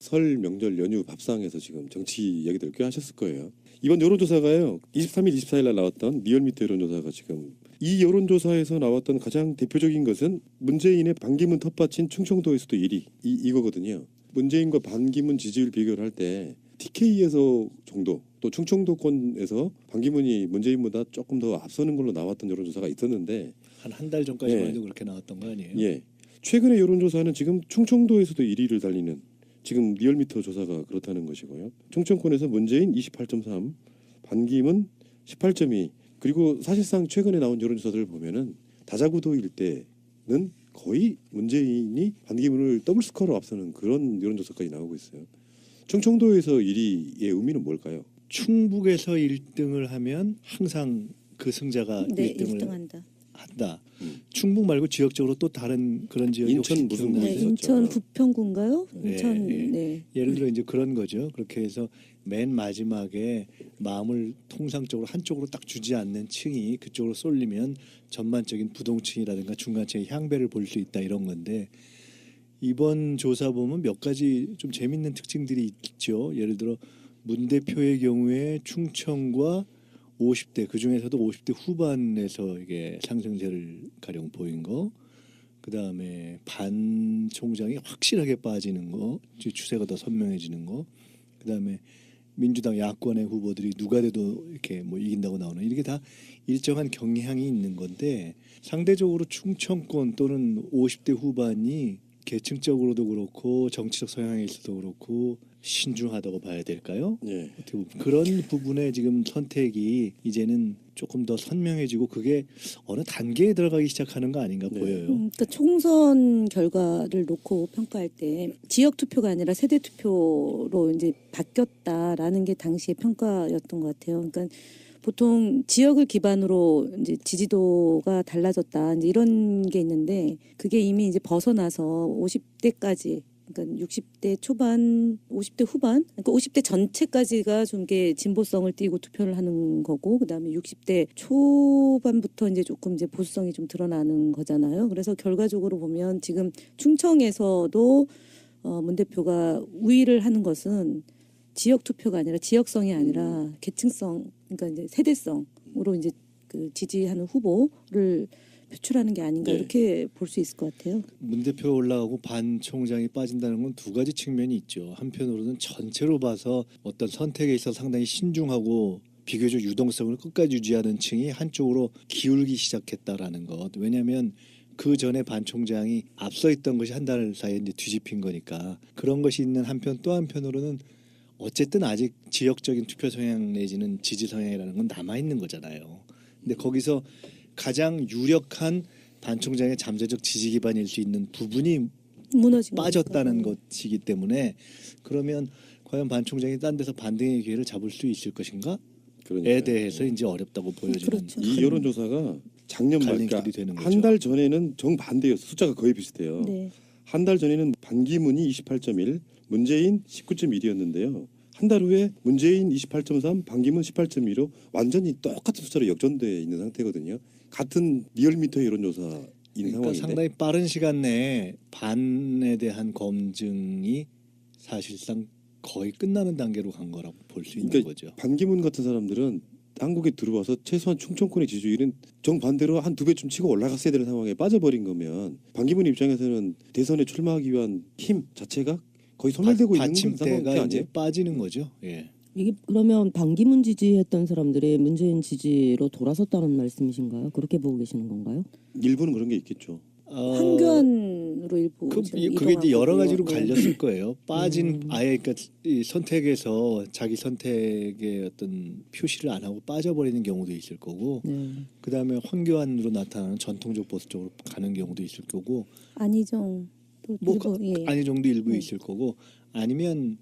설 명절 연휴 밥상에서 지금 정치 얘기들 꽤 하셨을 거예요. 이번 여론조사가요. 23일, 24일 날 나왔던 리얼미터 여론조사가 지금 이 여론조사에서 나왔던 가장 대표적인 것은 문재인의 반기문 텃밭인 충청도에서도 1위 이거거든요. 문재인과 반기문 지지율 비교를 할 때 TK에서 정도 또 충청도권에서 반기문이 문재인보다 조금 더 앞서는 걸로 나왔던 여론조사가 있었는데 한 달 전까지만 예. 해도 그렇게 나왔던 거 아니에요? 예. 최근의 여론조사는 지금 충청도에서도 1위를 달리는 지금 리얼미터 조사가 그렇다는 것이고요. 충청권에서 문재인 28.3, 반기문 18.2 그리고 사실상 최근에 나온 여론조사들을 보면은 다자구도일 때는 거의 문재인이 반기문을 더블 스코어로 앞서는 그런 여론조사까지 나오고 있어요. 충청도에서 1위의 의미는 뭘까요? 충북에서 1등을 하면 항상 그 승자가 네, 1등을 1등한다. 한다. 충북 말고 지역적으로 또 다른 그런 지역이 인천 혹시 무슨 기억나세요? 네, 인천 부평구인가요? 네, 인천 예. 네. 예를 들어 이제 그런 거죠. 그렇게 해서 맨 마지막에 마음을 통상적으로 한쪽으로 딱 주지 않는 층이 그쪽으로 쏠리면 전반적인 부동층이라든가 중간층의 향배를 볼 수 있다 이런 건데 이번 조사 보면 몇 가지 좀 재밌는 특징들이 있죠. 예를 들어 문 대표의 경우에 충청과 50대 그 중에서도 50대 후반에서 이게 상승세를 가령 보인 거, 그 다음에 반 총장이 확실하게 빠지는 거, 추세가 더 선명해지는 거, 그 다음에 민주당 야권의 후보들이 누가 돼도 이렇게 뭐 이긴다고 나오는 이게 다 일정한 경향이 있는 건데 상대적으로 충청권 또는 50대 후반이 계층적으로도 그렇고 정치적 성향에 있어도 그렇고 신중하다고 봐야 될까요? 예. 어떻게 보면 그런 부분에 지금 선택이 이제는 조금 더 선명해지고 그게 어느 단계에 들어가기 시작하는 거 아닌가 네. 보여요. 그러니까 총선 결과를 놓고 평가할 때 지역 투표가 아니라 세대 투표로 이제 바뀌었다라는 게 당시의 평가였던 것 같아요. 그러니까 보통 지역을 기반으로 이제 지지도가 달라졌다 이제 이런 게 있는데 그게 이미 이제 벗어나서 50대까지 그러니까 60대 초반, 50대 후반, 그러니까 50대 전체까지가 좀 이게 진보성을 띠고 투표를 하는 거고, 그 다음에 60대 초반부터 이제 조금 이제 보수성이 좀 드러나는 거잖아요. 그래서 결과적으로 보면 지금 충청에서도 문 대표가 우위를 하는 것은 지역 투표가 아니라 지역성이 아니라 계층성, 그러니까 이제 세대성으로 이제 그 지지하는 후보를 표출하는 게 아닌가 네. 이렇게 볼 수 있을 것 같아요. 문 대표 올라가고 반 총장이 빠진다는 건 두 가지 측면이 있죠. 한편으로는 전체로 봐서 어떤 선택에 있어서 상당히 신중하고 비교적 유동성을 끝까지 유지하는 층이 한쪽으로 기울기 시작했다라는 것. 왜냐하면 그 전에 반 총장이 앞서 있던 것이 한 달 사이에 이제 뒤집힌 거니까 그런 것이 있는 한편 또 한편으로는 어쨌든 아직 지역적인 투표 성향 내지는 지지 성향이라는 건 남아 있는 거잖아요. 근데 거기서 가장 유력한 반 총장의 잠재적 지지 기반일 수 있는 부분이 무너진 빠졌다는 거니까. 것이기 때문에 그러면 과연 반 총장이 딴 데서 반등의 기회를 잡을 수 있을 것인가에 그러니까요. 대해서 이제 어렵다고 보여지는 그렇죠. 이 여론조사가 작년 말 갈림길이 그러니까 되는 거죠. 한 달 전에는 정반대였어. 숫자가 거의 비슷해요. 네. 한 달 전에는 반기문이 28.1, 문재인 19.1이었는데요. 한 달 후에 문재인 28.3, 반기문 18.2로 완전히 똑같은 숫자로 역전돼 있는 상태거든요. 같은 리얼미터 여론조사인 그러니까 상황인데 상당히 빠른 시간 내에 반에 대한 검증이 사실상 거의 끝나는 단계로 간 거라고 볼 수 있는 그러니까 거죠. 반기문 같은 사람들은 한국에 들어와서 최소한 충청권의 지지율은 정반대로 한 2배쯤 치고 올라갔어야 되는 상황에 빠져버린 거면 반기문 입장에서는 대선에 출마하기 위한 힘 자체가 거의 소멸되고 있는 상황이 받침대가 아니에요? 이제 빠지는 거죠. 예. 이게 그러면 반기문 지지했던 사람들이 문재인 지지로 돌아섰다는 말씀이신가요? 그렇게 보고 계시는 건가요? 일부는 그런 게 있겠죠. 황교안으로 일부 그게 이제 여러 가지로 네. 갈렸을 거예요. 빠진 아예 그러니까 이 선택에서 자기 선택의 어떤 표시를 안 하고 빠져버리는 경우도 있을 거고, 네. 그 다음에 황교안으로 나타나는 전통적 보수 쪽으로 가는 경우도 있을 거고, 안희정 또 뭐 일부, 예. 안희정도 일부 네. 있을 거고, 아니면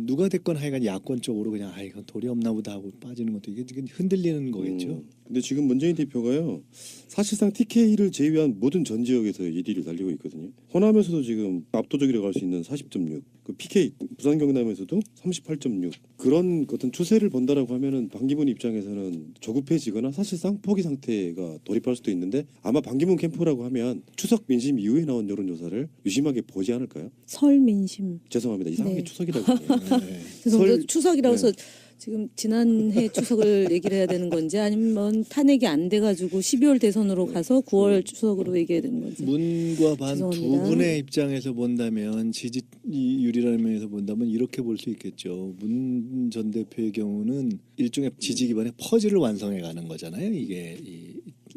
누가 됐건 하여간 야권 쪽으로 그냥 이건 도리 없나 보다 하고 빠지는 것도 이게 흔들리는 거겠죠. 근데 지금 문재인 대표가요. 사실상 TK를 제외한 모든 전 지역에서 1위를 달리고 있거든요. 호남에서도 지금 압도적이라고 할 수 있는 40.6, 그 PK 부산 경남에서도 38.6 그런 어떤 추세를 본다라고 하면은 반기문 입장에서는 조급해지거나 사실상 포기 상태가 돌입할 수도 있는데 아마 반기문 캠프라고 하면 추석 민심 이후에 나온 여론조사를 유심하게 보지 않을까요? 설 민심 죄송합니다. 죄송합니다. 이상하게 네. 추석이라고 해요. 네. 죄송합니다. 설- 추석이라서 지금 지난해 추석을 얘기를 해야 되는 건지 아니면 탄핵이 안 돼가지고 12월 대선으로 가서 9월 추석으로 얘기해야 되는 건지. 문과 반 두 죄송합니다. 분의 입장에서 본다면 지지율이라는 면에서 본다면 이렇게 볼 수 있겠죠. 문 전 대표의 경우는 일종의 지지 기반의 퍼즐을 완성해 가는 거잖아요. 이게 이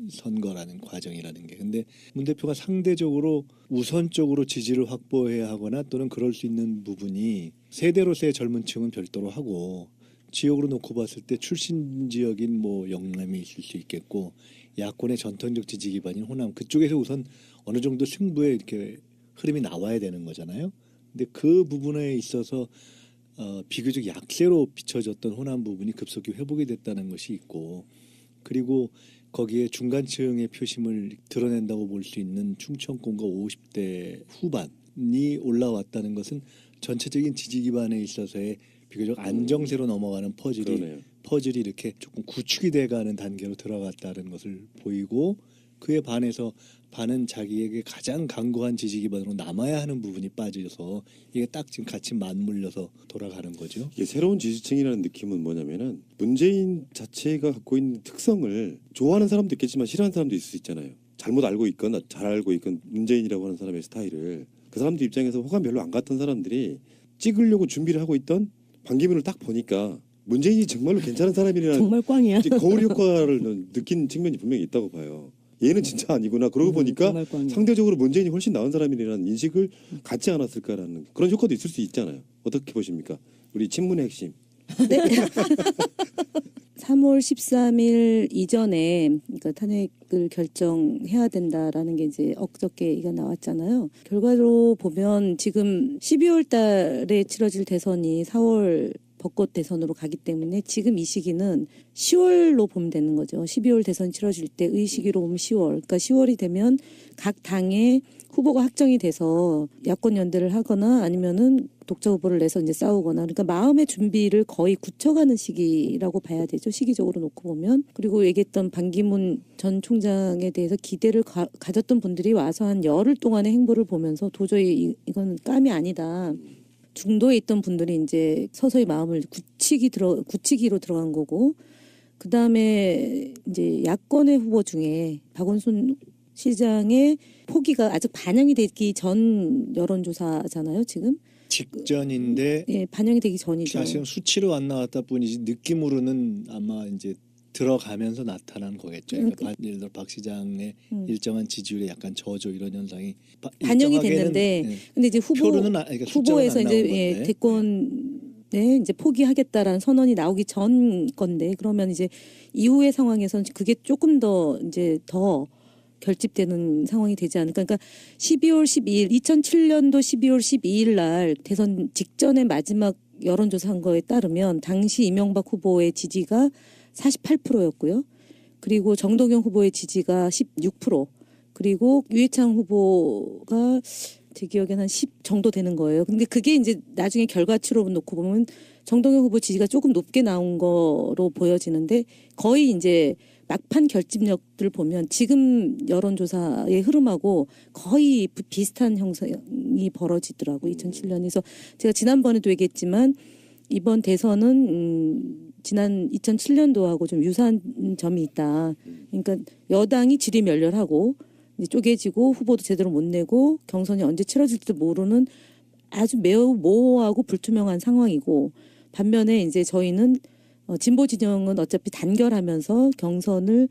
선거라는 과정이라는 게. 근데 문 대표가 상대적으로 우선적으로 지지를 확보해야 하거나 또는 그럴 수 있는 부분이 세대로서의 젊은 층은 별도로 하고 지역으로 놓고 봤을 때 출신 지역인 뭐 영남이 있을 수 있겠고 야권의 전통적 지지 기반인 호남 그쪽에서 우선 어느 정도 승부에 이렇게 흐름이 나와야 되는 거잖아요. 근데 그 부분에 있어서 비교적 약세로 비춰졌던 호남 부분이 급속히 회복이 됐다는 것이 있고 그리고 거기에 중간층의 표심을 드러낸다고 볼 수 있는 충청권과 50대 후반이 올라왔다는 것은 전체적인 지지 기반에 있어서의 비교적 안정세로 넘어가는 그러네요. 퍼즐이 이렇게 조금 구축이 돼가는 단계로 들어갔다는 것을 보이고 그에 반해서 반은 자기에게 가장 강고한 지지 기반으로 남아야 하는 부분이 빠져서 이게 딱 지금 같이 맞물려서 돌아가는 거죠. 이게 새로운 지지층이라는 느낌은 뭐냐면은 문재인 자체가 갖고 있는 특성을 좋아하는 사람도 있겠지만 싫어하는 사람도 있을 수 있잖아요. 잘못 알고 있거나 잘 알고 있건 문재인이라고 하는 사람의 스타일을 그 사람들 입장에서 호감 별로 안 갔던 사람들이 찍으려고 준비를 하고 있던 반기문을 딱 보니까 문재인이 정말로 괜찮은 사람이라는 정말 꽝이야. 이제 거울 효과를 느낀 측면이 분명히 있다고 봐요. 얘는 진짜 아니구나. 그러고 보니까 정말 꽝이야. 상대적으로 문재인이 훨씬 나은 사람이라는 인식을 갖지 않았을까라는 그런 효과도 있을 수 있잖아요. 어떻게 보십니까? 우리 친문의 핵심. 3월 13일 이전에 그러니까 탄핵을 결정해야 된다라는 게 이제 엊그저께 얘기가 나왔잖아요. 결과로 보면 지금 12월 달에 치러질 대선이 4월 벚꽃 대선으로 가기 때문에 지금 이 시기는 10월로 보면 되는 거죠. 12월 대선 치러질 때의 시기로 보면 10월. 그러니까 10월이 되면 각 당의 후보가 확정이 돼서 야권 연대를 하거나 아니면은 독자 후보를 내서 이제 싸우거나 그러니까 마음의 준비를 거의 굳혀가는 시기라고 봐야 되죠. 시기적으로 놓고 보면. 그리고 얘기했던 반기문 전 총장에 대해서 기대를 가졌던 분들이 와서 한 열흘 동안의 행보를 보면서 도저히 이건 깜이 아니다. 중도에 있던 분들이 이제 서서히 마음을 굳히기로 들어간 거고 그 다음에 이제 야권의 후보 중에 박원순 시장의 포기가 아직 반영이 되기 전 여론조사잖아요, 지금. 직전인데 예, 반영이 되기 전이죠. 사실은 수치로 안 나왔다 뿐이지 느낌으로는 아마 이제 들어가면서 나타난 거겠죠. 그러니까 예를 들어 박 시장의 일정한 지지율에 약간 저조 이런 현상이 반영이 일정하게는, 됐는데 예, 근데 이제 그러니까 후보에서 이제 예, 대권에 이제 포기하겠다라는 선언이 나오기 전 건데 그러면 이제 이후의 상황에서는 그게 조금 더 이제 더 결집되는 상황이 되지 않을까. 그러니까 12월 12일 2007년도 12월 12일 날 대선 직전의 마지막 여론조사한 거에 따르면 당시 이명박 후보의 지지가 48%였고요. 그리고 정동영 후보의 지지가 16%, 그리고 유해창 후보가 제 기억에는 한 10 정도 되는 거예요. 근데 그게 이제 나중에 결과치로 놓고 보면 정동영 후보 지지가 조금 높게 나온 거로 보여지는데 거의 이제 막판 결집력들 보면 지금 여론조사의 흐름하고 거의 비슷한 형상이 벌어지더라고요. 2007년에서 제가 지난번에도 얘기했지만 이번 대선은 지난 2007년도하고 좀 유사한 점이 있다. 그러니까 여당이 지리멸렬하고 이제 쪼개지고 후보도 제대로 못 내고 경선이 언제 치러질지도 모르는 아주 매우 모호하고 불투명한 상황이고 반면에 이제 저희는 진보 진영은 어차피 단결하면서 경선을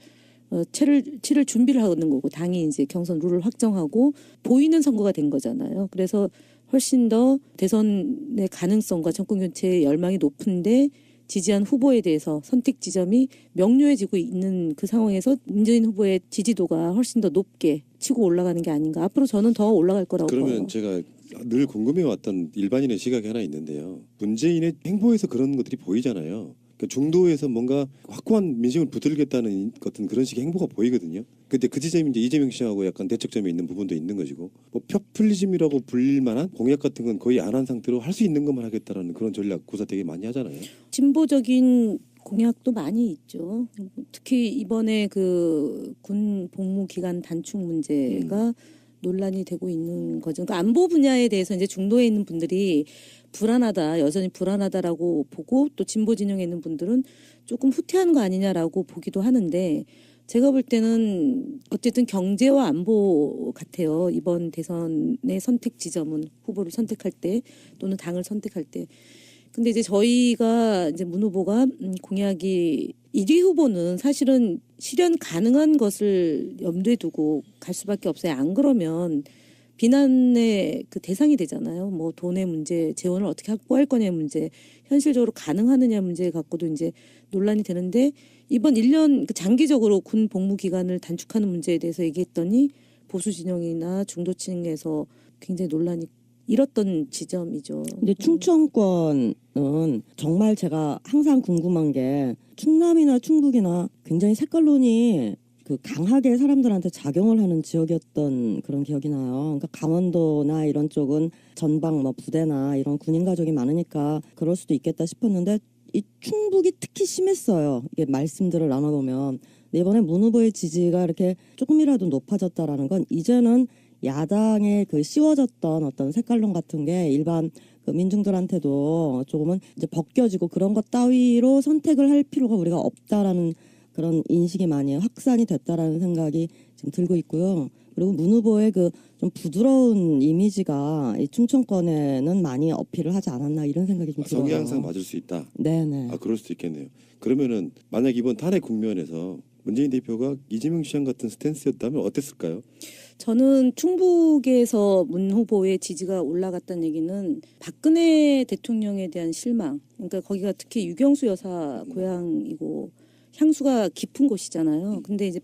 치를 준비를 하는 거고 당이 이제 경선 룰을 확정하고 보이는 선거가 된 거잖아요. 그래서 훨씬 더 대선의 가능성과 정권 교체의 열망이 높은데 지지한 후보에 대해서 선택 지점이 명료해지고 있는 그 상황에서 문재인 후보의 지지도가 훨씬 더 높게 치고 올라가는 게 아닌가. 앞으로 저는 더 올라갈 거라고 그러면 봐요. 제가 늘 궁금해왔던 일반인의 시각이 하나 있는데요. 문재인의 행보에서 그런 것들이 보이잖아요. 그러니까 중도에서 뭔가 확고한 민심을 붙들겠다는 어떤 그런 식의 행보가 보이거든요. 근데 그 지점이 이제 이재명 씨하고 약간 대척점에 있는 부분도 있는 것이고, 뭐 표퓰리즘이라고 불릴 만한 공약 같은 건 거의 안 한 상태로 할 수 있는 것만 하겠다라는 그런 전략 구사 되게 많이 하잖아요. 진보적인 공약도 많이 있죠. 특히 이번에 그 군 복무 기간 단축 문제가 논란이 되고 있는 거죠. 그러니까 안보 분야에 대해서 이제 중도에 있는 분들이 불안하다, 여전히 불안하다라고 보고 또 진보 진영에 있는 분들은 조금 후퇴하는 거 아니냐라고 보기도 하는데 제가 볼 때는 어쨌든 경제와 안보 같아요. 이번 대선의 선택 지점은 후보를 선택할 때 또는 당을 선택할 때. 근데 이제 저희가 이제 문 후보가 공약이 1위 후보는 사실은 실현 가능한 것을 염두에 두고 갈 수밖에 없어요. 안 그러면 비난의 그 대상이 되잖아요. 뭐 돈의 문제, 재원을 어떻게 확보할 거냐 문제, 현실적으로 가능하느냐 문제 갖고도 이제 논란이 되는데 이번 1년 그 장기적으로 군 복무 기간을 단축하는 문제에 대해서 얘기했더니 보수 진영이나 중도층에서 굉장히 논란이 일었던 지점이죠. 근데 충청권은 정말 제가 항상 궁금한 게 충남이나 충북이나 굉장히 색깔론이 그 강하게 사람들한테 작용을 하는 지역이었던 그런 기억이 나요. 그러니까 강원도나 이런 쪽은 전방 뭐 부대나 이런 군인 가족이 많으니까 그럴 수도 있겠다 싶었는데 이 충북이 특히 심했어요. 이게 말씀들을 나눠보면. 근데 이번에 문 후보의 지지가 이렇게 조금이라도 높아졌다라는 건 이제는 야당의 그 씌워졌던 어떤 색깔론 같은 게 일반 그 민중들한테도 조금은 이제 벗겨지고 그런 것 따위로 선택을 할 필요가 우리가 없다라는 그런 인식이 많이 확산이 됐다라는 생각이 지금 들고 있고요. 그리고 문 후보의 그 좀 부드러운 이미지가 이 충청권에는 많이 어필을 하지 않았나 이런 생각이 좀 들어요. 성향상 맞을 수 있다. 네네. 아, 그럴 수도 있겠네요. 그러면은 만약 이번 탄핵 국면에서 문재인 대표가 이재명 시장 같은 스탠스였다면 어땠을까요? 저는 충북에서 문 후보의 지지가 올라갔다는 얘기는 박근혜 대통령에 대한 실망. 그러니까 거기가 특히 유경수 여사 고향이고 향수가 깊은 곳이잖아요. 근데 이제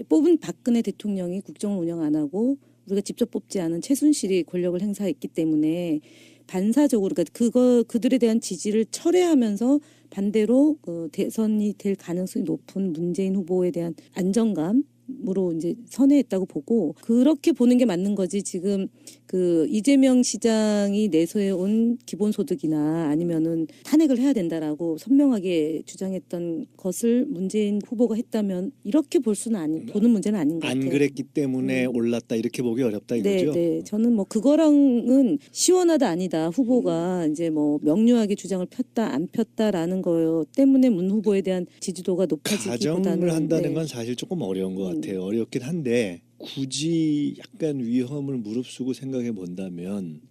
뽑은 박근혜 대통령이 국정을 운영 안 하고 우리가 직접 뽑지 않은 최순실이 권력을 행사했기 때문에 반사적으로 그러니까 그들에 대한 지지를 철회하면서 반대로 대선이 될 가능성이 높은 문재인 후보에 대한 안정감으로 이제 선회했다고 보고 그렇게 보는 게 맞는 거지. 지금 그 이재명 시장이 내세운 기본소득이나 아니면은 탄핵을 해야 된다라고 선명하게 주장했던 것을 문재인 후보가 했다면 이렇게 볼 수는 보는 문제는 아닌 것 같아요. 안 그랬기 때문에 올랐다 이렇게 보기 어렵다 이거죠. 네. 저는 뭐 그거랑은 시원하다 아니다. 후보가 이제 뭐 명료하게 주장을 폈다 안 폈다라는 거 때문에 문 후보에 대한 지지도가 높아지기보다는 가정을 한다는 네. 건 사실 조금 어려운 것 같아요. 어렵긴 한데 굳이 약간 위험을 무릅쓰고 생각해 본다면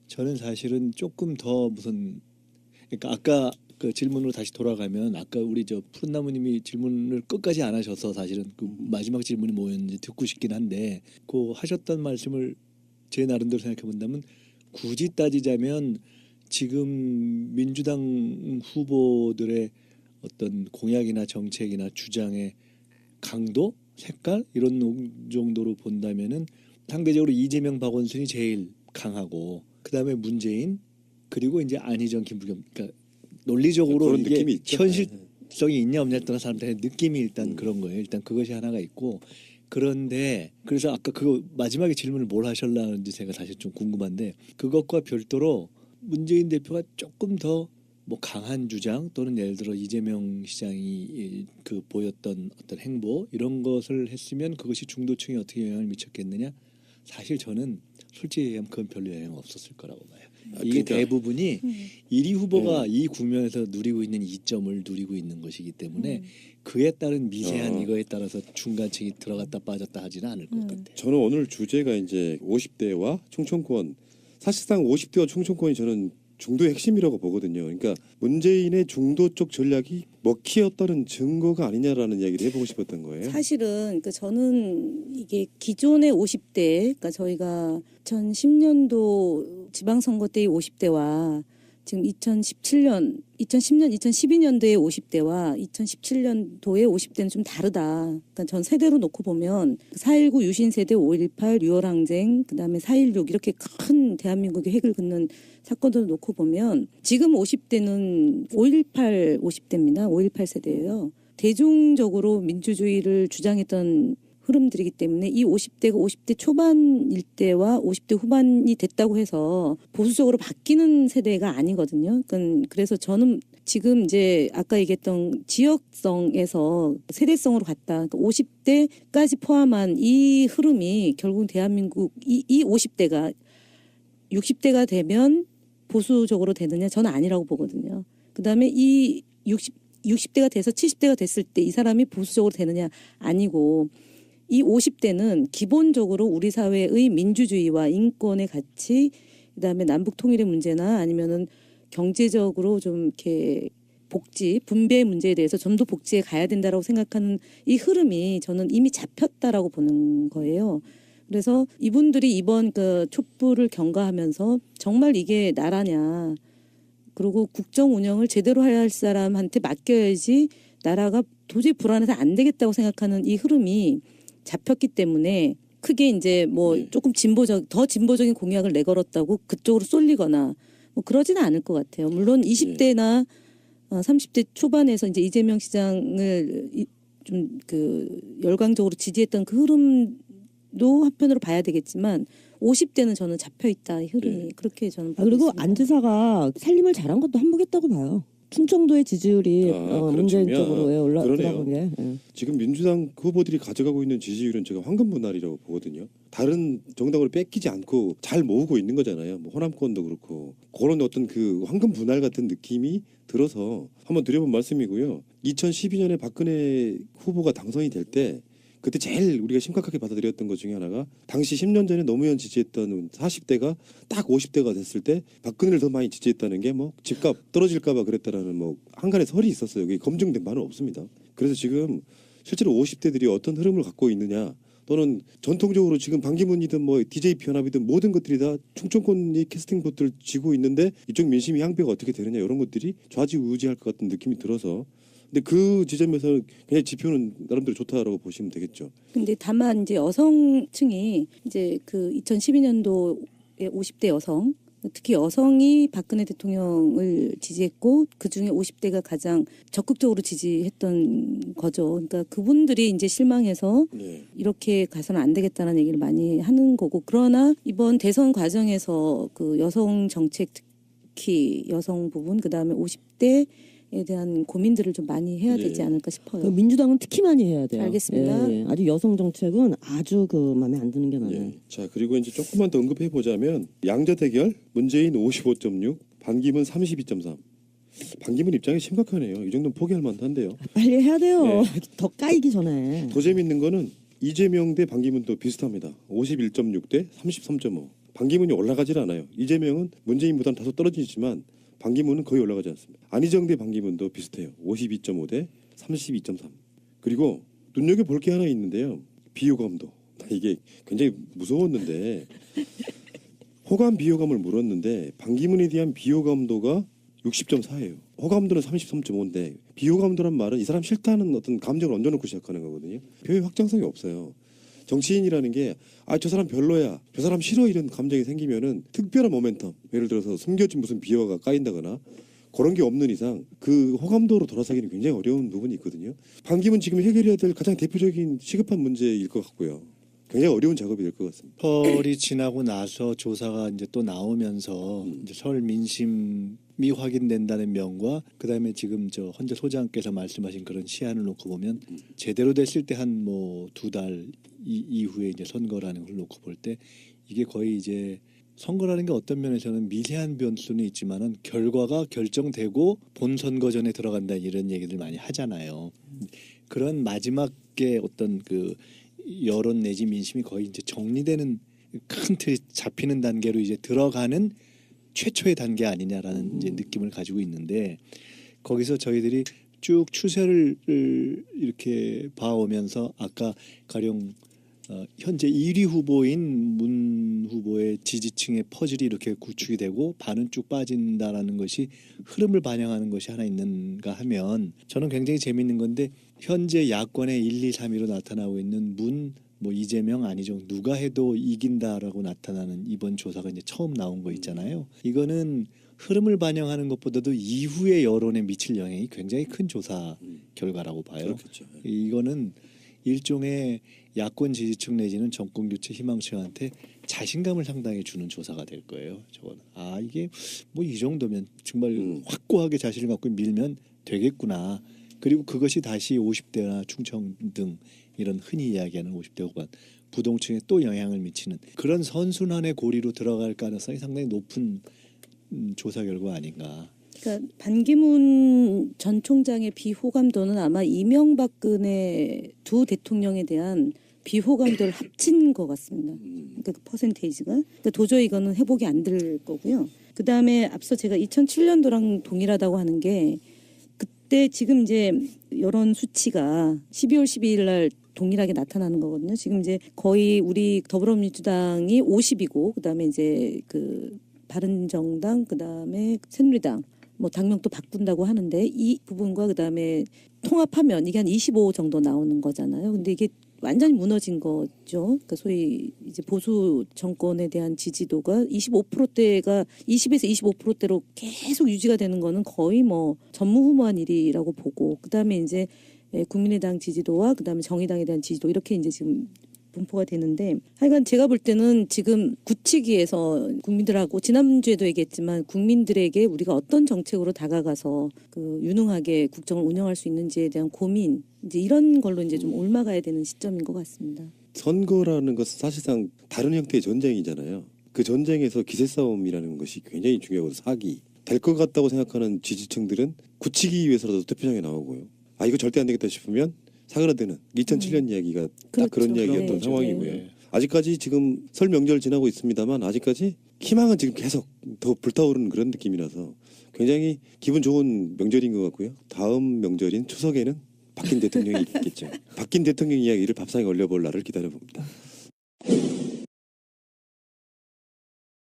저는 사실은 조금 더 그러니까 아까 그 질문으로 다시 돌아가면 아까 우리 저 푸른나무님이 질문을 끝까지 안 하셔서 사실은 그 마지막 질문이 뭐였는지 듣고 싶긴 한데 그 하셨던 말씀을 제 나름대로 생각해 본다면 굳이 따지자면 지금 민주당 후보들의 어떤 공약이나 정책이나 주장의 강도, 색깔 이런 정도로 본다면은 상대적으로 이재명, 박원순이 제일 강하고 그 다음에 문재인 그리고 이제 안희정, 김부겸 그러니까 논리적으로 그런 이게 느낌이 있죠. 현실성이 있냐 없냐에 따라 사람들의 느낌이 일단 그런 거예요. 일단 그것이 하나가 있고 그런데 그래서 아까 그 마지막에 질문을 뭘 하셨는지 제가 사실 좀 궁금한데 그것과 별도로 문재인 대표가 조금 더 뭐 강한 주장 또는 예를 들어 이재명 시장이 그 보였던 어떤 행보 이런 것을 했으면 그것이 중도층에 어떻게 영향을 미쳤겠느냐? 사실 저는 솔직히 얘기하면 그건 별로 영향 없었을 거라고 봐요. 이게 그러니까, 대부분이 1위 후보가 이 국면에서 누리고 있는 이점을 누리고 있는 것이기 때문에 그에 따른 미세한 이거에 따라서 중간층이 들어갔다 빠졌다 하지는 않을 것 같아요. 저는 오늘 주제가 이제 50대와 충청권 사실상 50대와 충청권이 저는 중도의 핵심이라고 보거든요. 그러니까 문재인의 중도 쪽 전략이 먹히었다는 증거가 아니냐라는 이야기를 해보고 싶었던 거예요. 사실은 그 저는 이게 기존의 50대, 그러니까 저희가 2010년도 지방선거 때의 50대와 지금 2010년, 2012년도의 50대와 2017년도의 50대는 좀 다르다. 그러니까 전 세대로 놓고 보면 4.19 유신 세대, 5.18 6.25항쟁, 그다음에 4.16 이렇게 큰 대한민국의 획을 긋는 사건들을 놓고 보면 지금 50대는 5.18 50대입니다. 5.18 세대예요. 대중적으로 민주주의를 주장했던 흐름들이기 때문에 이 50대가 50대 초반일 때와 50대 후반이 됐다고 해서 보수적으로 바뀌는 세대가 아니거든요. 그래서 저는 지금 이제 아까 얘기했던 지역성에서 세대성으로 갔다. 그러니까 50대까지 포함한 이 흐름이 결국 대한민국 이 50대가 60대가 되면 보수적으로 되느냐? 저는 아니라고 보거든요. 그다음에 이 60대가 돼서 70대가 됐을 때 이 사람이 보수적으로 되느냐? 아니고 이 50대는 기본적으로 우리 사회의 민주주의와 인권의 가치, 그다음에 남북 통일의 문제나 아니면은 경제적으로 좀 이렇게 복지, 분배의 문제에 대해서 좀 더 복지에 가야 된다라고 생각하는 이 흐름이 저는 이미 잡혔다라고 보는 거예요. 그래서 이분들이 이번 그 촛불을 경과하면서 정말 이게 나라냐, 그리고 국정 운영을 제대로 해야 할 사람한테 맡겨야지 나라가 도저히 불안해서 안 되겠다고 생각하는 이 흐름이 잡혔기 때문에 크게 이제 뭐 네. 조금 더 진보적인 공약을 내걸었다고 그쪽으로 쏠리거나 뭐 그러지는 않을 것 같아요. 물론 20대나 30대 초반에서 이제 이재명 시장을 좀 그 열광적으로 지지했던 그 흐름도 한편으로 봐야 되겠지만 50대는 저는 잡혀 있다, 이 흐름이. 네. 그렇게 저는 아, 그리고 보고 있습니다. 안 지사가 살림을 잘한 것도 한몫했다고 봐요. 충청도의 지지율이 그런 문재인 측면. 쪽으로 올라간 그러네요. 게. 예. 지금 민주당 후보들이 가져가고 있는 지지율은 제가 황금 분할이라고 보거든요. 다른 정당으로 뺏기지 않고 잘 모으고 있는 거잖아요. 뭐 호남권도 그렇고 그런 어떤 그 황금 분할 같은 느낌이 들어서 한번 드려본 말씀이고요. 2012년에 박근혜 후보가 당선이 될 때 그때 제일 우리가 심각하게 받아들였던 것 중에 하나가 당시 10년 전에 노무현 지지했던 40대가 딱 50대가 됐을 때 박근혜를 더 많이 지지했다는 게 뭐 집값 떨어질까 봐 그랬다라는 뭐 한간의 설이 있었어요. 그게 검증된 바는 없습니다. 그래서 지금 실제로 50대들이 어떤 흐름을 갖고 있느냐, 또는 전통적으로 지금 반기문이든 뭐 DJP 연합이든 모든 것들이 다 충청권이 캐스팅 보트를 쥐고 있는데 이쪽 민심이 향배가 어떻게 되느냐, 이런 것들이 좌지우지할 것 같은 느낌이 들어서, 근데 그 지점에서 그냥 지표는 나름대로 좋다라고 보시면 되겠죠. 근데 다만 이제 여성층이 이제 그 2012년도에 50대 여성, 특히 여성이 박근혜 대통령을 지지했고 그 중에 50대가 가장 적극적으로 지지했던 거죠. 그러니까 그분들이 이제 실망해서 네. 이렇게 가서는 안 되겠다는 얘기를 많이 하는 거고, 그러나 이번 대선 과정에서 그 여성 정책, 특히 여성 부분, 그 다음에 50대에 대한 고민들을 좀 많이 해야 되지 예. 않을까 싶어요. 그 민주당은 특히 많이 해야 돼요. 알겠습니다. 예, 예. 아주 여성 정책은 아주 그 마음에 안 드는 게 많아요. 예. 자, 그리고 이제 조금만 더 언급해 보자면 양자 대결, 문재인 55.6, 반기문 32.3. 반기문 입장이 심각하네요. 이 정도는 포기할 만한데요. 빨리 해야 돼요. 네. 더 까이기 전에. 더 재밌는 거는 이재명 대 반기문도 비슷합니다. 51.6 대 33.5. 반기문이 올라가질 않아요. 이재명은 문재인보다는 다소 떨어지지만 반기문은 거의 올라가지 않습니다. 안희정 대 반기문도 비슷해요. 52.5 대 32.3. 그리고 눈여겨볼 게 하나 있는데요. 비호감도. 이게 굉장히 무서웠는데 호감 비호감을 물었는데 반기문에 대한 비호감도가 60.4예요. 호감도는 33.5인데 비호감도란 말은 이 사람 싫다는 어떤 감정을 얹어놓고 시작하는 거거든요. 별의 확장성이 없어요. 정치인이라는 게 저 사람 별로야, 저 사람 싫어, 이런 감정이 생기면은 특별한 모멘텀, 예를 들어서 숨겨진 무슨 비호가 까인다거나 그런 게 없는 이상 그 호감도로 돌아서기는 굉장히 어려운 부분이 있거든요. 반기문 지금 해결해야 될 가장 대표적인 시급한 문제일 것 같고요. 굉장히 어려운 작업이 될 것 같습니다. 설이 지나고 나서 조사가 이제 또 나오면서 이제 설 민심이 확인된다는 면과 그다음에 지금 저 헌재 소장께서 말씀하신 그런 시한을 놓고 보면 제대로 됐을 때 한 뭐 2달 이후에 이제 선거라는 걸 놓고 볼 때 이게 거의 이제 선거라는 게 어떤 면에서는 미세한 변수는 있지만은 결과가 결정되고 본 선거 전에 들어간다, 이런 얘기들 많이 하잖아요. 그런 마지막에 어떤 그 여론 내지 민심이 거의 이제 정리되는 큰 틀이 잡히는 단계로 이제 들어가는 최초의 단계 아니냐라는 이제 느낌을 가지고 있는데, 거기서 저희들이 쭉 추세를 이렇게 봐오면서 아까 가령 현재 1위 후보인 문 후보의 지지층의 퍼즐이 이렇게 구축이 되고 반은 쭉 빠진다라는 것이 흐름을 반영하는 것이 하나 있는가 하면, 저는 굉장히 재미있는 건데 현재 야권의 1, 2, 3위로 나타나고 있는 문, 뭐 이재명, 안희정 누가 해도 이긴다라고 나타나는 이번 조사가 이제 처음 나온 거 있잖아요. 이거는 흐름을 반영하는 것보다도 이후의 여론에 미칠 영향이 굉장히 큰 조사 결과라고 봐요. 그렇겠죠. 이거는 일종의 야권 지지층 내지는 정권 교체 희망층한테 자신감을 상당히 주는 조사가 될 거예요. 저건 이게 뭐 이 정도면 정말 확고하게 자신을 갖고 밀면 되겠구나. 그리고 그것이 다시 50대나 충청 등 이런 흔히 이야기하는 50대 후반 부동층에 또 영향을 미치는 그런 선순환의 고리로 들어갈 가능성이 상당히 높은 조사 결과 아닌가. 그러니까 반기문 전 총장의 비호감도는 아마 이명박근혜 두 대통령에 대한 비호감도를 합친 것 같습니다. 그러니까 그 퍼센테이지가. 그러니까 도저히 이거는 회복이 안 될 거고요. 그 다음에 앞서 제가 2007년도랑 동일하다고 하는 게 그때 지금 이제 여론 수치가 12월 12일 날 동일하게 나타나는 거거든요. 지금 이제 거의 우리 더불어민주당이 50이고 그다음에 이제 그 바른정당 그다음에 새누리당 뭐 당명도 바꾼다고 하는데 이 부분과 그다음에 통합하면 이게 한 25 정도 나오는 거잖아요. 근데 이게 완전히 무너진 거죠. 그러니까 소위 이제 보수 정권에 대한 지지도가 25%대가 20에서 25%대로 계속 유지가 되는 거는 거의 뭐 전무후무한 일이라고 보고 그다음에 이제 국민의당 지지도와 그다음에 정의당에 대한 지지도 이렇게 이제 지금 분포가 되는데 하여간 제가 볼 때는 지금 굳히기에서 국민들하고 지난주에도 얘기했지만 국민들에게 우리가 어떤 정책으로 다가가서 그 유능하게 국정을 운영할 수 있는지에 대한 고민 이제 이런 걸로 이제 좀 옮아가야 되는 시점인 것 같습니다. 선거라는 것은 사실상 다른 형태의 전쟁이잖아요. 그 전쟁에서 기세 싸움이라는 것이 굉장히 중요하고 사기 될 것 같다고 생각하는 지지층들은 굳히기 위해서라도 투표장에 나오고요. 이거 절대 안 되겠다 싶으면 사그라드는 2007년 이야기가 딱 그런 그렇죠. 이야기였던 네. 상황이고요. 네. 아직까지 지금 설 명절 지나고 있습니다만 아직까지 희망은 지금 계속 더 불타오르는 그런 느낌이라서 굉장히 기분 좋은 명절인 것 같고요. 다음 명절인 추석에는 바뀐 대통령이 있겠죠. 바뀐 대통령 이야기를 밥상에 올려볼 날을 기다려봅니다.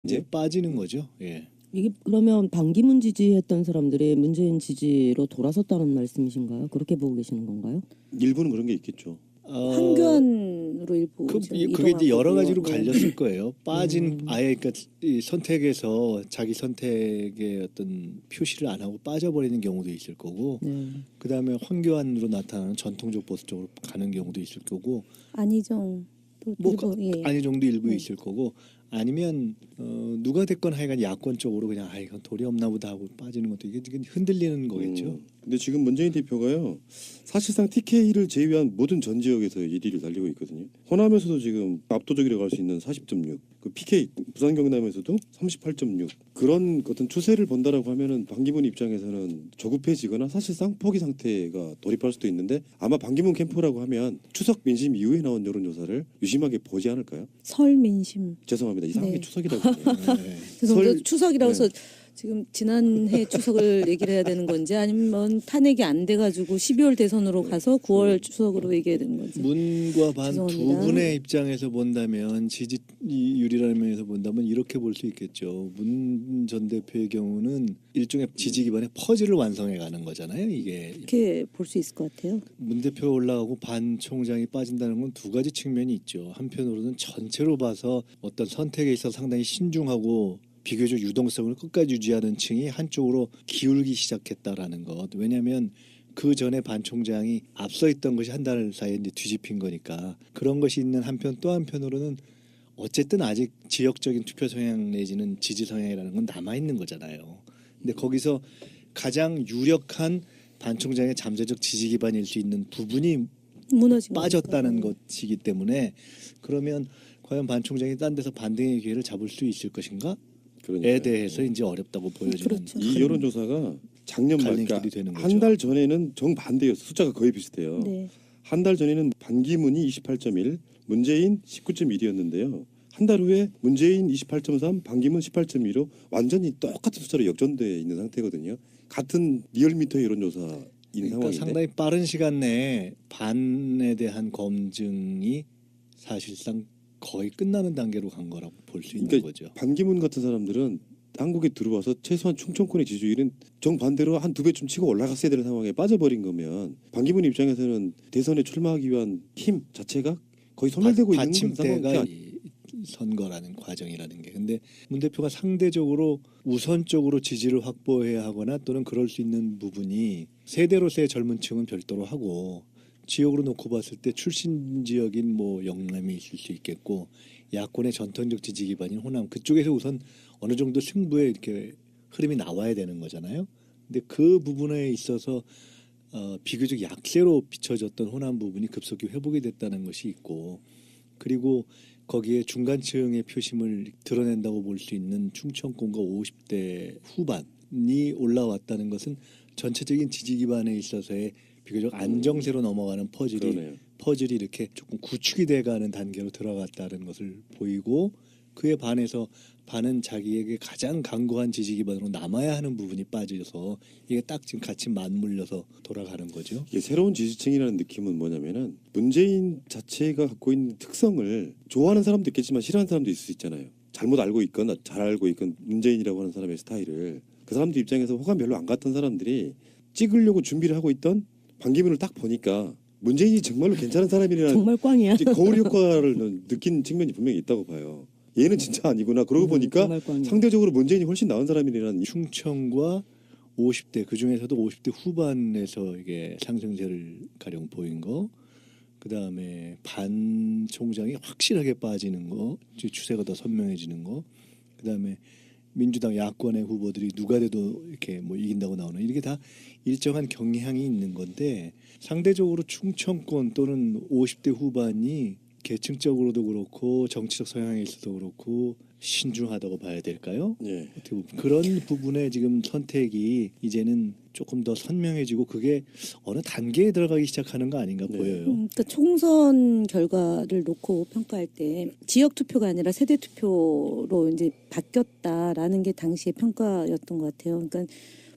이제 빠지는 거죠. 예. 이게 그러면 반기문 지지했던 사람들이 문재인 지지로 돌아섰다는 말씀이신가요? 그렇게 보고 계시는 건가요? 일부는 그런 게 있겠죠. 황교안으로 일부 그게 이동한 이제 여러 거고요. 가지로 네. 갈렸을 거예요. 빠진 아예 그러니까 이 선택에서 자기 선택의 어떤 표시를 안 하고 빠져버리는 경우도 있을 거고, 네. 그 다음에 황교안으로 나타나는 전통적 보수 쪽으로 가는 경우도 있을 거고, 안희정 또 뭐 일부, 예. 안희정도 일부 네. 있을 거고, 아니면 누가 됐건 하여간 야권 쪽으로 그냥 이건 도리 없나 보다 하고 빠지는 것도 이게 흔들리는 거겠죠. 근데 지금 문재인 대표가요. 사실상 TK를 제외한 모든 전 지역에서 1위를 달리고 있거든요. 호남에서도 지금 압도적이라고 할 수 있는 40.6. 그 PK 부산 경남에서도 38.6. 그런 어떤 추세를 본다라고 하면은 반기문 입장에서는 조급해지거나 사실상 포기 상태가 돌입할 수도 있는데 아마 반기문 캠프라고 하면 추석 민심 이후에 나온 여론조사를 유심하게 보지 않을까요? 설 민심. 죄송합니다. 이상하게 네. 추석이라고 하네요. 네. 죄송합니다. 설- 추석이라고 해서 네. 지금 지난해 추석을 얘기를 해야 되는 건지 아니면 탄핵이 안 돼가지고 12월 대선으로 가서 9월 추석으로 얘기해야 되는 건지. 문과 반 두 죄송합니다. 분의 입장에서 본다면 지지율이라는 면에서 본다면 이렇게 볼 수 있겠죠. 문 전 대표의 경우는 일종의 지지 기반의 퍼즐을 완성해 가는 거잖아요. 이게 이렇게 볼 수 있을 것 같아요. 문 대표 올라가고 반 총장이 빠진다는 건 두 가지 측면이 있죠. 한편으로는 전체로 봐서 어떤 선택에 있어서 상당히 신중하고 비교적 유동성을 끝까지 유지하는 층이 한쪽으로 기울기 시작했다라는 것. 왜냐하면 그 전에 반 총장이 앞서 있던 것이 한 달 사이에 이제 뒤집힌 거니까 그런 것이 있는 한편 또 한편으로는 어쨌든 아직 지역적인 투표 성향 내지는 지지 성향이라는 건 남아 있는 거잖아요. 근데 거기서 가장 유력한 반 총장의 잠재적 지지 기반일 수 있는 부분이 무너진 빠졌다는 거니까. 것이기 때문에 그러면 과연 반 총장이 딴 데서 반등의 기회를 잡을 수 있을 것인가에 그러니까요. 대해서 이제 어렵다고 보여지는 그렇죠. 이 여론조사가 작년 말 갈림길이 되는 거죠. 한 달 전에는 정반대였어요. 숫자가 거의 비슷해요. 네. 한 달 전에는 반기문이 28.1, 문재인 19.1이었는데요. 한 달 후에 문재인 28.3, 반기문 18.2로 완전히 똑같은 숫자로 역전돼 있는 상태거든요. 같은 리얼미터 여론조사인 그러니까 상황인데 상당히 빠른 시간 내에 반에 대한 검증이 사실상 거의 끝나는 단계로 간 거라고 볼 수 있는 그러니까 거죠. 반기문 같은 사람들은 한국에 들어와서 최소한 충청권의 지지율은 정반대로 한 2배쯤 치고 올라갔어야 되는 상황에 빠져버린 거면 반기문 입장에서는 대선에 출마하기 위한 힘 자체가 거의 소멸되고 있는 받침대가 상황이 이 선거라는 과정이라는 게. 근데 문 대표가 상대적으로 우선적으로 지지를 확보해야 하거나 또는 그럴 수 있는 부분이 세대로서의 젊은 층은 별도로 하고 지역으로 놓고 봤을 때 출신 지역인 뭐 영남이 있을 수 있겠고 야권의 전통적 지지 기반인 호남 그쪽에서 우선 어느 정도 승부에 이렇게 흐름이 나와야 되는 거잖아요. 근데 그 부분에 있어서 비교적 약세로 비춰졌던 호남 부분이 급속히 회복이 됐다는 것이 있고 그리고 거기에 중간층의 표심을 드러낸다고 볼 수 있는 충청권과 50대 후반이 올라왔다는 것은 전체적인 지지 기반에 있어서의 비교적 안정세로 넘어가는 그러네요. 퍼즐이 이렇게 조금 구축이 돼가는 단계로 들어갔다는 것을 보이고 그에 반해서 반은 자기에게 가장 강고한 지지 기반으로 남아야 하는 부분이 빠져서 이게 딱 지금 같이 맞물려서 돌아가는 거죠. 이게 새로운 지지층이라는 느낌은 뭐냐면은 문재인 자체가 갖고 있는 특성을 좋아하는 사람도 있겠지만 싫어하는 사람도 있을 수 있잖아요. 잘못 알고 있건 잘 알고 있건 문재인이라고 하는 사람의 스타일을 그 사람들 입장에서 호감 별로 안 갔던 사람들이 찍으려고 준비를 하고 있던 반기문을 딱 보니까 문재인이 정말로 괜찮은 사람이라는 정말 꽝이야. 이제 거울 효과를 느낀 측면이 분명히 있다고 봐요. 얘는 진짜 아니구나. 그러고 보니까 정말 꽝이야. 상대적으로 문재인이 훨씬 나은 사람이라는 충청과 50대 그 중에서도 50대 후반에서 이게 상승세를 가령 보인 거, 그 다음에 반 총장이 확실하게 빠지는 거, 추세가 더 선명해지는 거, 그 다음에 민주당 야권의 후보들이 누가 돼도 이렇게 뭐 이긴다고 나오는 이게 다 일정한 경향이 있는 건데 상대적으로 충청권 또는 50대 후반이 계층적으로도 그렇고 정치적 성향에 있어도 그렇고 신중하다고 봐야 될까요? 예. 어떻게 보면 그런 부분에 지금 선택이 이제는 조금 더 선명해지고 그게 어느 단계에 들어가기 시작하는 거 아닌가 네. 보여요. 그러니까 총선 결과를 놓고 평가할 때 지역 투표가 아니라 세대 투표로 이제 바뀌었다라는 게 당시의 평가였던 것 같아요. 그러니까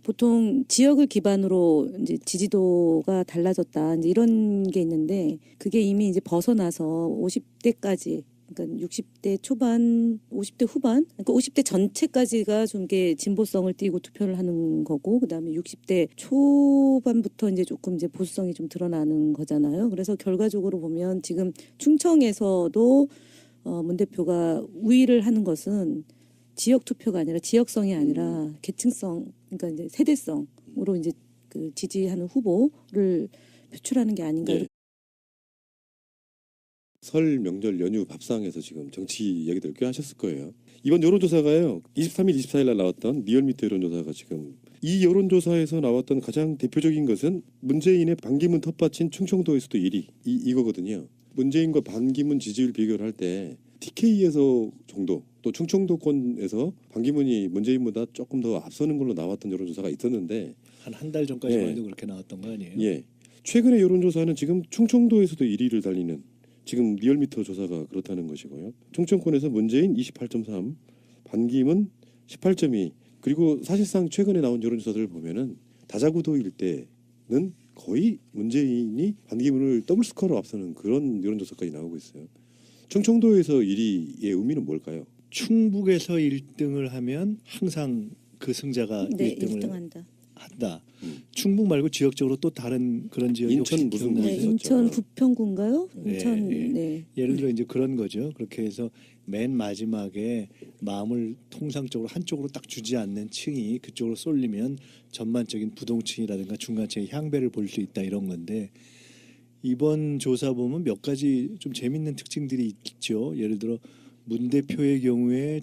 보통 지역을 기반으로 이제 지지도가 달라졌다 이제 이런 게 있는데 그게 이미 이제 벗어나서 50대까지 그러니까 60대 초반, 50대 후반, 그러니까 50대 전체까지가 좀 이게 진보성을 띠고 투표를 하는 거고, 그 다음에 60대 초반부터 이제 조금 이제 보수성이 좀 드러나는 거잖아요. 그래서 결과적으로 보면 지금 충청에서도 문 대표가 우위를 하는 것은 지역 투표가 아니라 지역성이 아니라 계층성, 그러니까 이제 세대성으로 이제 그 지지하는 후보를 표출하는 게 아닌가. 네. 설 명절 연휴 밥상에서 지금 정치 얘기들 꽤 하셨을 거예요. 이번 여론조사가요. 23일, 24일 날 나왔던 리얼미터 여론조사가 지금 이 여론조사에서 나왔던 가장 대표적인 것은 문재인의 반기문 텃밭인 충청도에서도 1위 이거거든요. 문재인과 반기문 지지율 비교를 할 때 TK에서 정도 또 충청도권에서 반기문이 문재인보다 조금 더 앞서는 걸로 나왔던 여론조사가 있었는데 한 달 전까지만 예. 해도 그렇게 나왔던 거 아니에요? 예. 최근의 여론조사는 지금 충청도에서도 1위를 달리는 지금 리얼미터 조사가 그렇다는 것이고요. 충청권에서 문재인 28.3, 반기문 18.2 그리고 사실상 최근에 나온 여론조사들을 보면은 다자구도일 때는 거의 문재인이 반기문을 더블 스코어로 앞서는 그런 여론조사까지 나오고 있어요. 충청도에서 1위의 의미는 뭘까요? 충북에서 1등을 하면 항상 그 승자가 네, 1등을 1등한다. 한다. 충북 말고 지역적으로 또 다른 그런 지역이 인천 혹시 무슨 기억나세요? 네, 있었죠. 인천 부평군가요? 네, 인천 예. 네. 예를 들어 이제 그런 거죠. 그렇게 해서 맨 마지막에 마음을 통상적으로 한쪽으로 딱 주지 않는 층이 그쪽으로 쏠리면 전반적인 부동층이라든가 중간층의 향배를 볼 수 있다 이런 건데 이번 조사 보면 몇 가지 좀 재밌는 특징들이 있죠. 예를 들어 문 대표의 경우에